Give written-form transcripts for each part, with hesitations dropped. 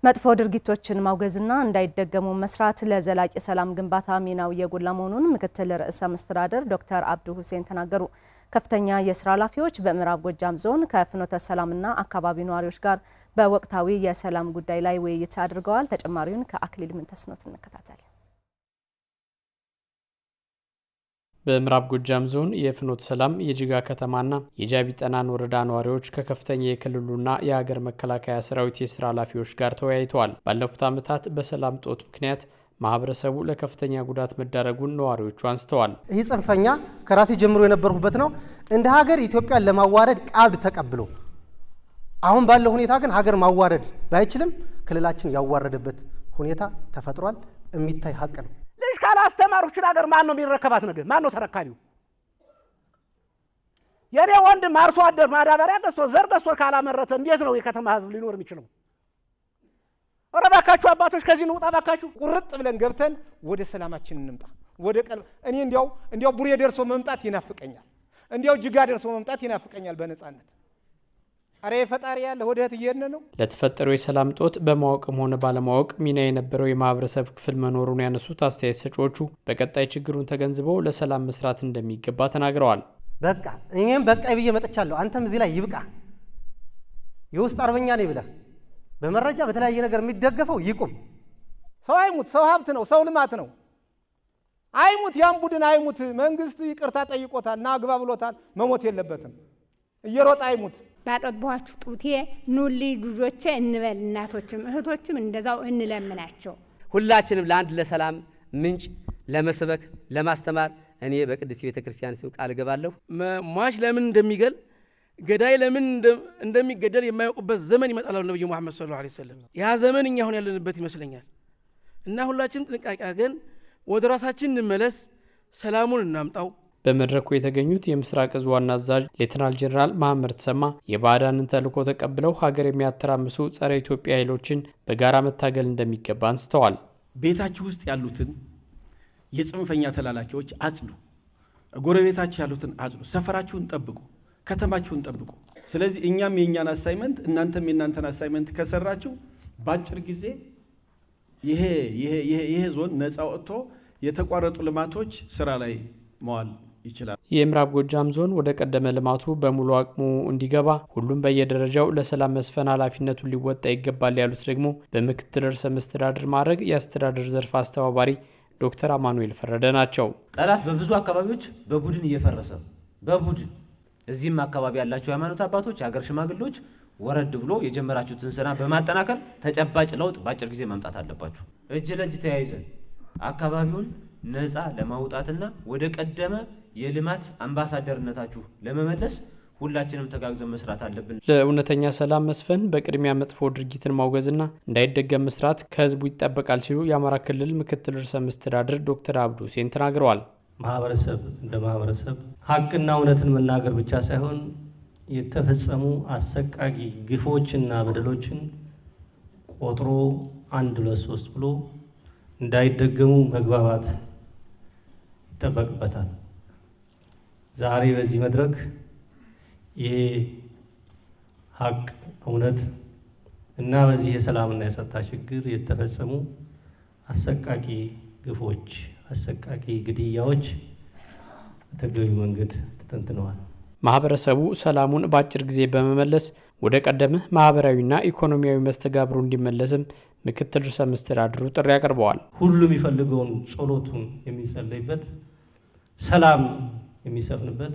መጥፎ ድርጊቶችን ማውገዝና እንዳይደገሙ መስራት ለዘላቂ ሰላም ግንባታ ሚናው የጎላ መሆኑን ምክትል ርዕሰ መስተዳድር ዶክተር አብዱ ሁሴን ተናገሩ። ከፍተኛ የስራ ኃላፊዎች በምዕራብ ጎጃም ዞን ከፍኖተ ሰላምና አካባቢ ነዋሪዎች ጋር በወቅታዊ የሰላም ጉዳይ ላይ ውይይት አድርገዋል። ተጨማሪውን ከአክሊል ምንተስኖት እንከታተል። በምዕራብ ጎጃም ዞን የፍኖተ ሰላም የጅጋ ከተማና የጃቢ ጠናን ወረዳ ነዋሪዎች ከከፍተኛ የክልሉና የሀገር መከላከያ ሰራዊት የስራ ኃላፊዎች ጋር ተወያይተዋል። ባለፉት ዓመታት በሰላም ጦት ምክንያት ማህበረሰቡ ለከፍተኛ ጉዳት መዳረጉን ነዋሪዎቹ አንስተዋል። ይህ ጽንፈኛ ከራሴ ጀምሮ የነበርኩበት ነው። እንደ ሀገር ኢትዮጵያን ለማዋረድ ቃል ተቀብሎ አሁን ባለው ሁኔታ ግን ሀገር ማዋረድ ባይችልም ክልላችን ያዋረደበት ሁኔታ ተፈጥሯል። የሚታይ ሀቅ ነው። ልጅ ካላስተማሩች ሀገር ማን ነው የሚረከባት? ነገር ማን ነው ተረካቢው? የኔ ወንድም አርሶ አደር ማዳበሪያ ገዝቶ ዘር ገዝቶ ካላመረተ እንዴት ነው የከተማ ህዝብ ሊኖር የሚችለው? ኧረ እባካችሁ አባቶች ከዚህ እንውጣ እባካችሁ። ቁርጥ ብለን ገብተን ወደ ሰላማችን እንምጣ። ወደ ቀልብ እኔ እንዲያው ቡሬ ደርሶ መምጣት ይናፍቀኛል። እንዲያው ጅጋ ደርሶ መምጣት ይናፍቀኛል በነጻነት። አሬ ፈጣሪ ያለ ወደት እየሄድን ነው። ለተፈጠረው የሰላም ጦት በማወቅም ሆነ ባለማወቅ ሚና የነበረው የማህበረሰብ ክፍል መኖሩን ያነሱት አስተያየት ሰጪዎቹ በቀጣይ ችግሩን ተገንዝበው ለሰላም መስራት እንደሚገባ ተናግረዋል። በቃ እኔም በቃ ብዬ መጥቻለሁ። አንተም እዚህ ላይ ይብቃ። የውስጥ አርበኛ ነኝ ብለህ በመረጃ በተለያየ ነገር የሚደገፈው ይቁም። ሰው አይሙት፣ ሰው ሀብት ነው፣ ሰው ልማት ነው። አይሙት፣ ያም ቡድን አይሙት። መንግስት ይቅርታ ጠይቆታል እና አግባ ብሎታል። መሞት የለበትም። እየሮጣ አይሙት። ባጠባችሁ ጡቴ ኑሊ ልጆቼ እንበል። እናቶችም እህቶችም እንደዛው እንለምናቸው። ሁላችንም ለአንድ ለሰላም ምንጭ ለመስበክ ለማስተማር እኔ በቅድስት ቤተክርስቲያን ስም ቃል ገባለሁ። ሟች ለምን እንደሚገል ገዳይ ለምን እንደሚገደል የማያውቁበት ዘመን ይመጣል። ነብዩ መሐመድ ሰለላሁ ዐለይሂ ወሰለም ያ ዘመን እኛ አሁን ያለንበት ይመስለኛል። እና ሁላችንም ጥንቃቄ አድርገን ወደ ራሳችን እንመለስ፣ ሰላሙን እናምጣው። በመድረኩ የተገኙት የምስራቅ እዝ ዋና አዛዥ ሌተናል ጄኔራል መሐመድ ተሰማ የባዕዳንን ተልዕኮ ተቀብለው ሀገር የሚያተራምሱ ጸረ ኢትዮጵያ ኃይሎችን በጋራ መታገል እንደሚገባ አንስተዋል። ቤታችሁ ውስጥ ያሉትን የጽንፈኛ ተላላኪዎች አጽዱ፣ ጎረቤታችሁ ያሉትን አጽዱ፣ ሰፈራችሁን ጠብቁ፣ ከተማችሁን ጠብቁ። ስለዚህ እኛም የኛን አሳይመንት እናንተም የናንተን አሳይመንት ከሰራችሁ በአጭር ጊዜ ይሄ ዞን ነፃ ወጥቶ የተቋረጡ ልማቶች ስራ ላይ መዋል ይችላል። የምዕራብ ጎጃም ዞን ወደ ቀደመ ልማቱ በሙሉ አቅሙ እንዲገባ ሁሉም በየደረጃው ለሰላም መስፈን ኃላፊነቱን ሊወጣ ይገባል ያሉት ደግሞ በምክትል ርዕሰ መስተዳድር ማዕረግ የአስተዳደር ዘርፍ አስተባባሪ ዶክተር አማኑኤል ፈረደ ናቸው። ጠላት በብዙ አካባቢዎች በቡድን እየፈረሰ በቡድን እዚህም አካባቢ ያላቸው የሃይማኖት አባቶች፣ የሀገር ሽማግሌዎች ወረድ ብሎ የጀመራችሁትን ስራ በማጠናከር ተጨባጭ ለውጥ በአጭር ጊዜ ማምጣት አለባችሁ። እጅ ለእጅ ተያይዘን አካባቢውን ነፃ ለማውጣትና ወደ ቀደመ የልማት አምባሳደርነታችሁ ለመመለስ ሁላችንም ተጋግዘን መስራት አለብን። ለእውነተኛ ሰላም መስፈን በቅድሚያ መጥፎ ድርጊትን ማውገዝና እንዳይደገም መስራት ከህዝቡ ይጠበቃል ሲሉ የአማራ ክልል ምክትል ርዕሰ መስተዳድር ዶክተር አብዱ ሁሴን ተናግረዋል። ማህበረሰብ እንደ ማህበረሰብ ሀቅና እውነትን መናገር ብቻ ሳይሆን የተፈጸሙ አሰቃቂ ግፎችና በደሎችን ቆጥሮ 1 2 3 ብሎ እንዳይደገሙ መግባባት ይጠበቅበታል። ዛሬ በዚህ መድረክ ይሄ ሀቅ እውነት እና በዚህ የሰላምና የጸጥታ ችግር የተፈጸሙ አሰቃቂ ግፎች፣ አሰቃቂ ግድያዎች በተገቢው መንገድ ተተንትነዋል። ማህበረሰቡ ሰላሙን በአጭር ጊዜ በመመለስ ወደ ቀደመ ማህበራዊና ኢኮኖሚያዊ መስተጋብሩ እንዲመለስም ምክትል ርዕሰ መስተዳድሩ ጥሪ አቅርበዋል። ሁሉም የሚፈልገውን ጸሎቱን የሚጸልይበት፣ ሰላም የሚሰፍንበት፣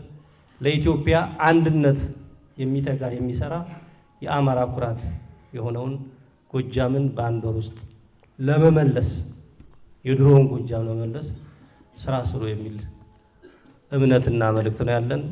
ለኢትዮጵያ አንድነት የሚተጋ የሚሰራ የአማራ ኩራት የሆነውን ጎጃምን በአንድ ወር ውስጥ ለመመለስ የድሮውን ጎጃም ለመመለስ ስራ ስሩ የሚል እምነትና መልእክት ነው ያለን።